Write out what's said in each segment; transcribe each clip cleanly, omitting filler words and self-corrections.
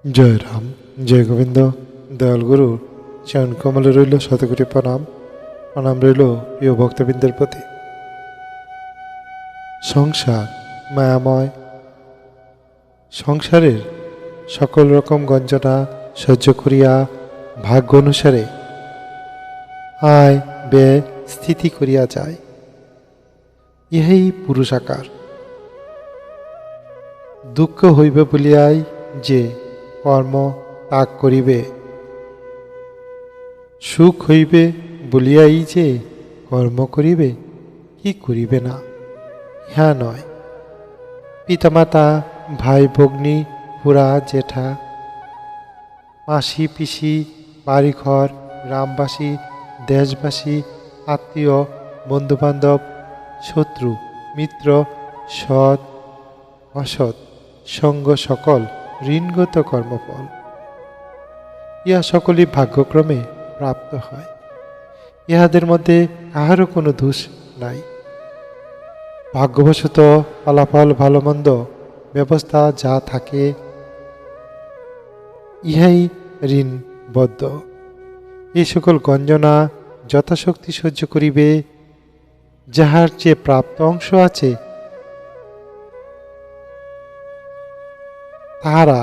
জয় রাম, জয় গোবিন্দ। দয়াল গুরুর চরণ কমলে রইল শতকোটি প্রণাম। প্রণাম রইল প্রিয় ভক্তবৃন্দের প্রতি। সংসার মায়াময়। সংসারের সকল রকম গঞ্জনা সহ্য করিয়া ভাগ্য অনুসারে আয় ব্যয় স্থিতি করিয়া যায়। ইহাই পুরুষাকার। দুঃখ হইবে বলিয়াই যে কর্ম ত্যাগ করিবে, সুখ হইবে বলিয়াই যে কর্ম করিবে, কি করিবে না, ইহা নয়। পিতামাতা, ভাই ভগ্নী, খুড়া জেঠা, মাসি পিসি, বাড়িঘর, গ্রামবাসী, দেশবাসী, আত্মীয়, বন্ধুবান্ধব, শত্রু মিত্র, সৎ অসৎ সঙ্গ সকল ঋণগত কর্মফল, ইহা সকলই ভাগ্যক্রমে প্রাপ্ত হয়। ইহাদের মধ্যে কাহারও কোনো দোষ নাই। ভাগ্যবশত ফলাফল ভালো মন্দ ব্যবস্থা যা থাকে, ইহাই ঋণবদ্ধ। এই সকল গঞ্জনা যথাশক্তি সহ্য করিবে। যাহার যে প্রাপ্ত অংশ আছে তাহারা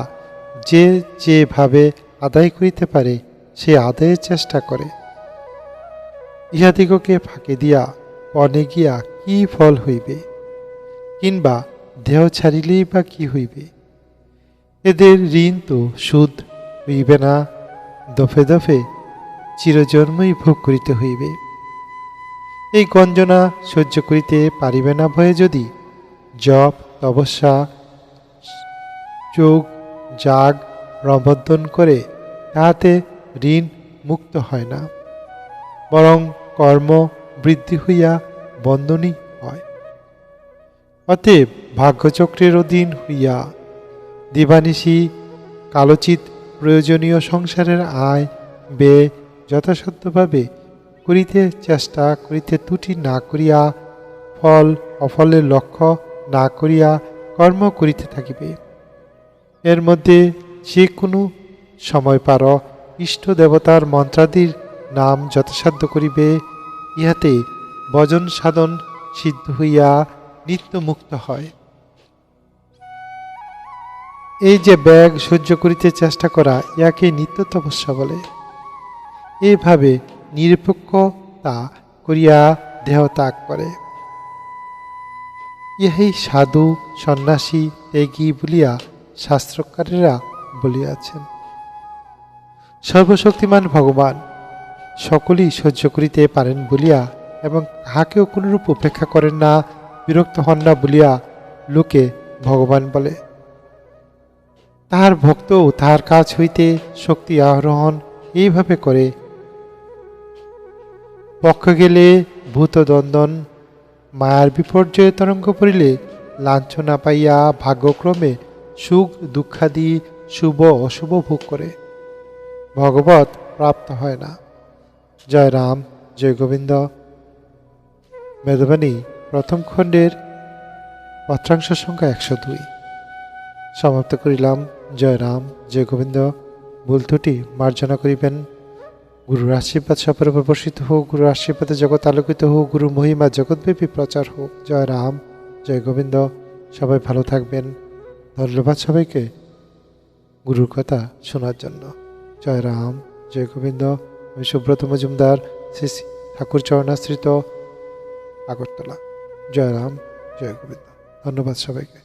যে যেভাবে আদায় করিতে পারে সে আদায়ের চেষ্টা করে। ইহাদিগকে ফাঁকি দিয়া বনে গিয়া কি ফল হইবে, কিংবা দেহ ছাড়িলেই বা কি হইবে? এদের ঋণ তো সুদ হইবে না, দফে দফে চিরজন্মই ভোগ করিতে হইবে। এই গঞ্জনা সহ্য করিতে পারিবে না ভয়ে যদি জপ তপস্যা যোগ যাগ প্রবর্তন করে, তাহাতে ঋণ মুক্ত হয় না, বরং কর্ম বৃদ্ধি হইয়া বন্ধনই হয়। অতএব ভাগ্যচক্রের অধীন হইয়া দিবানিশি কালোচিত প্রয়োজনীয় সংসারের আয় ব্যয় যথাসাধ্যভাবে করিতে চেষ্টা করিতে ত্রুটি না করিয়া, ফল অফলের লক্ষ্য না করিয়া কর্ম করিতে থাকিবে। এর মধ্যে যে কোনো সময় পার ইষ্ট দেবতার মন্ত্রাদির নাম যথাসাধ্য করিবে। ইহাতে ভজন সাধন সিদ্ধ হইয়া নিত্য মুক্ত হয়। এই যে ব্যাগ সহ্য করিতে চেষ্টা করা, ইয়াকে নিত্য তপস্যা বলে। এইভাবে নিরপেক্ষতা করিয়া দেহ ত্যাগ করে। ইহাই সাধু সন্ন্যাসী ত্যাগী বলিয়া শাস্ত্রকারেরা বলিয়াছেন। সর্বশক্তিমান ভগবান সকলেই সহ্য করিতে পারেন বলিয়া এবং কাহাকেও কোনরূপ উপেক্ষা করেন না, বিরক্ত হন না বলিয়া লোকে ভগবান বলে। তাহার ভক্তও তাহার কাছ হইতে শক্তি আহরণ এইভাবে করে। পক্ষ গেলে ভূতদন্দন, মায়ার বিপর্যয়ে তরঙ্গ পড়িলে লাঞ্ছনা পাইয়া ভাগ্যক্রমে সুখ দুঃখাদি শুভ অশুভ ভোগ করে, ভগবত প্রাপ্ত হয় না। জয় রাম, জয় গোবিন্দ। বেদবাণী প্রথম খণ্ডের পত্রাংশ সংখ্যা 102 সমাপ্ত করিলাম। জয় রাম, জয় গোবিন্দ। ভুল ত্রুটি মার্জনা করিবেন। গুরুর আশীর্বাদ সবার উপর বর্ষিত হোক। গুরুর আশীর্বাদে জগৎ আলোকিত হোক। গুরু মহিমা জগৎব্যাপী প্রচার হোক। জয় রাম, জয় গোবিন্দ। সবাই ভালো থাকবেন। ধন্যবাদ সবাইকে গুরুর কথা শোনার জন্য। জয় রাম, জয় গোবিন্দ। আমি সুব্রত মজুমদার, শ্রী ঠাকুর চরণাশ্রিত, আগরতলা। জয় রাম, জয় গোবিন্দ। ধন্যবাদ সবাইকে।